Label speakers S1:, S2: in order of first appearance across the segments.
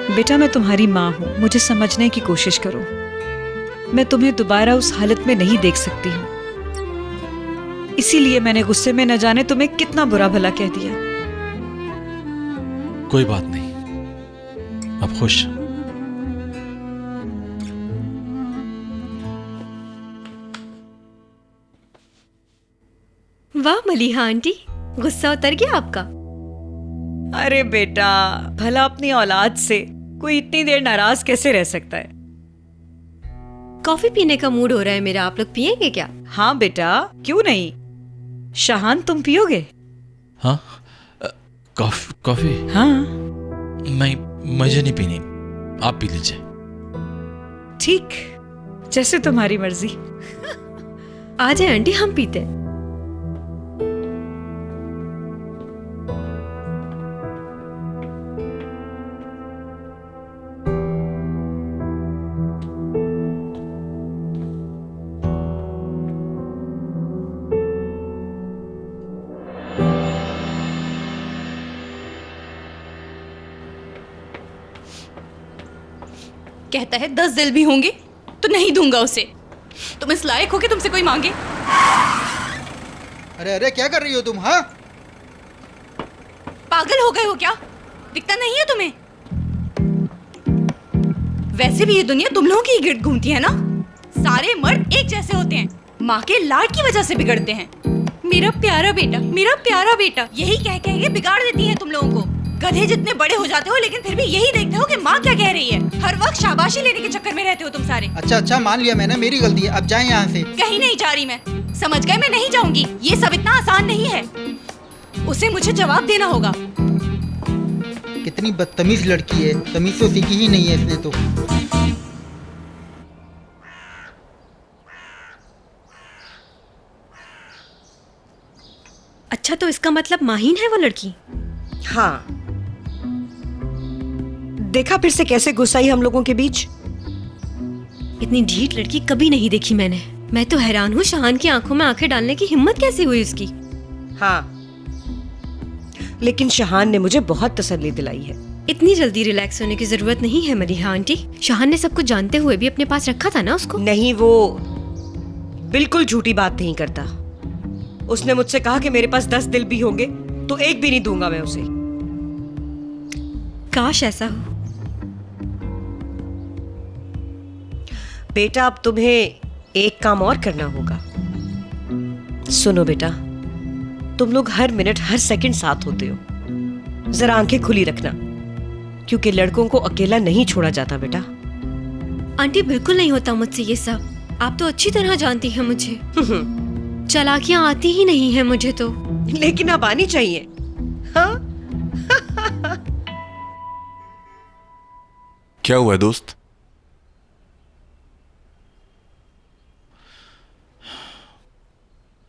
S1: बेटा मैं तुम्हारी माँ हूँ, मुझे समझने की कोशिश करो। मैं तुम्हें दोबारा उस हालत में नहीं देख सकती हूँ, इसीलिए मैंने गुस्से में न जाने तुम्हें कितना बुरा भला कह दिया।
S2: कोई बात नहीं, अब खुश।
S3: वाह मलिहा आंटी, गुस्सा उतर गया आपका।
S1: अरे बेटा, भला अपनी औलाद से कोई इतनी देर नाराज कैसे रह सकता है।
S3: कॉफी पीने का मूड हो रहा है मेरा, आप लोग पियेंगे क्या?
S1: हाँ बेटा, क्यों नहीं। शाहान तुम पियोगे?
S2: हाँ, कॉफी?
S1: हाँ।
S2: मुझे नहीं पीनी, आप पी लीजिए।
S1: ठीक, जैसे तुम्हारी मर्जी।
S3: आ जाए आंटी, हम पीते हैं।
S4: कहता है 10 दिल भी होंगे तो नहीं दूंगा उसे। तुम इस लायक हो कि तुमसे कोई मांगे?
S5: अरे अरे क्या कर रही हो तुम? हाँ,
S4: पागल हो गए हो क्या? दिखता नहीं है तुम्हें? वैसे भी ये दुनिया तुम लोगों की ही गिर्द घूमती है ना। सारे मर्द एक जैसे होते हैं, माँ के लाड की वजह से बिगड़ते हैं। मेरा प्यारा बेटा, मेरा प्यारा बेटा, यही कह कह के बिगाड़ देती है तुम लोगों को। गधे जितने बड़े हो जाते हो लेकिन फिर भी यही देखते हो कि माँ क्या कह रही है। हर वक्त शाबाशी लेने के चक्कर में रहते हो तुम सारे।
S5: अच्छा मान लिया मैंने, मेरी गलती है, अब जाएं यहाँ से।
S4: कहीं नहीं जा रही मैं, समझ गए? मैं नहीं जाऊंगी, ये सब इतना आसान नहीं है। उसे मुझे जवाब देना होगा।
S5: कितनी बदतमीज लड़की है, तमीज तो सीखी ही नहीं है इसने तो।
S3: अच्छा, तो इसका मतलब माहीन है वो लड़की?
S6: हाँ, देखा फिर से कैसे गुस्सा आई हम लोगों के बीच।
S3: इतनी ढीठ लड़की कभी नहीं देखी मैंने। मैं तो हैरान हूँ, शाहान की आंखों में आंखें डालने की हिम्मत कैसे हुई उसकी।
S6: हाँ, लेकिन शाहान ने मुझे बहुत तसल्ली दिलाई है।
S3: इतनी जल्दी रिलैक्स होने की जरूरत नहीं है मलिहा आंटी। शाहान ने सब कुछ जानते हुए भी अपने पास रखा था ना उसको।
S6: नहीं, वो बिल्कुल झूठी बात नहीं करता। उसने मुझसे कहा कि मेरे पास 10 दिल भी होंगे तो एक भी नहीं दूंगा मैं उसे।
S3: काश ऐसा हो।
S6: बेटा, अब तुम्हें एक काम और करना होगा। सुनो बेटा, तुम लोग हर मिनट हर सेकंड साथ होते हो। जरा आंखें खुली रखना, क्योंकि लड़कों को अकेला नहीं छोड़ा जाता बेटा।
S3: आंटी, बिल्कुल नहीं होता मुझसे ये सब। आप तो अच्छी तरह जानती हैं मुझे। चालाकियां आती ही नहीं है मुझे तो।
S6: लेकिन अब आनी चाहिए। हाँ?
S7: क्या हुआ है दोस्त?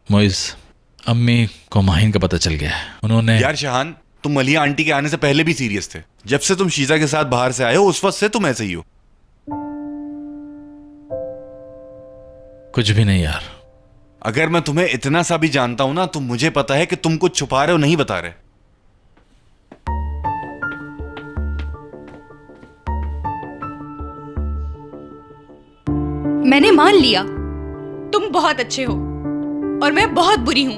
S2: मोइज, अम्मी को माहिन का पता चल गया है। उन्होंने
S7: यार शाहान, तुम मलिया आंटी के आने से पहले भी सीरियस थे। जब से तुम शीजा के साथ बाहर से आए हो उस वक्त से तुम ऐसे ही हो।
S2: कुछ भी नहीं यार।
S7: अगर मैं तुम्हें इतना सा भी जानता हूं ना तो मुझे पता है कि तुम कुछ छुपा रहे हो, नहीं बता रहे।
S4: मैंने मान लिया तुम बहुत अच्छे हो और मैं बहुत बुरी हूँ।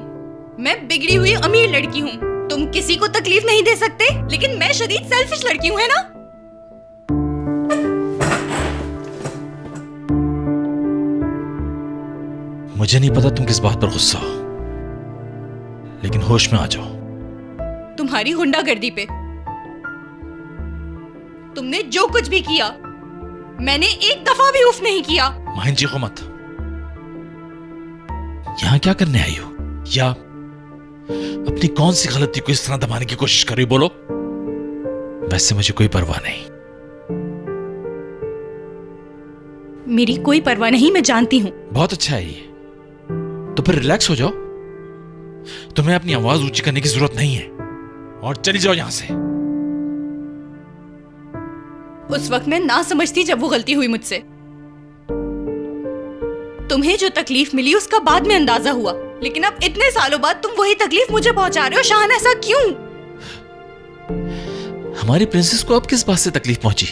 S4: मैं बिगड़ी हुई अमीर लड़की हूँ। तुम किसी को तकलीफ नहीं दे सकते, लेकिन मैं शदीद सेल्फिश लड़की हूँ, है ना?
S2: मुझे नहीं पता तुम किस बात पर गुस्सा हो, लेकिन होश में आ जाओ।
S4: तुम्हारी गुंडागर्दी पे। तुमने जो कुछ भी किया, मैंने एक दफा भी उफ नहीं किया।
S2: माहिन जी को मत। यहां क्या करने आई हो? या अपनी कौन सी गलती को इस तरह दबाने की कोशिश कर रही हो? बोलो। वैसे मुझे कोई परवाह नहीं।
S4: मेरी कोई परवाह नहीं, मैं जानती हूं।
S2: बहुत अच्छा है ये। तो फिर रिलैक्स हो जाओ। तुम्हें अपनी आवाज ऊंची करने की जरूरत नहीं है और चली जाओ यहां से।
S4: उस वक्त मैं ना समझती जब वो गलती हुई मुझसे। तुम्हें जो तकलीफ मिली उसका बाद में अंदाजा हुआ, लेकिन अब इतने सालों बाद तुम वही तकलीफ मुझे पहुंचा रहे हो। शाहान, ऐसा क्यों?
S2: हमारी प्रिंसेस को अब किस बात से तकलीफ पहुंची?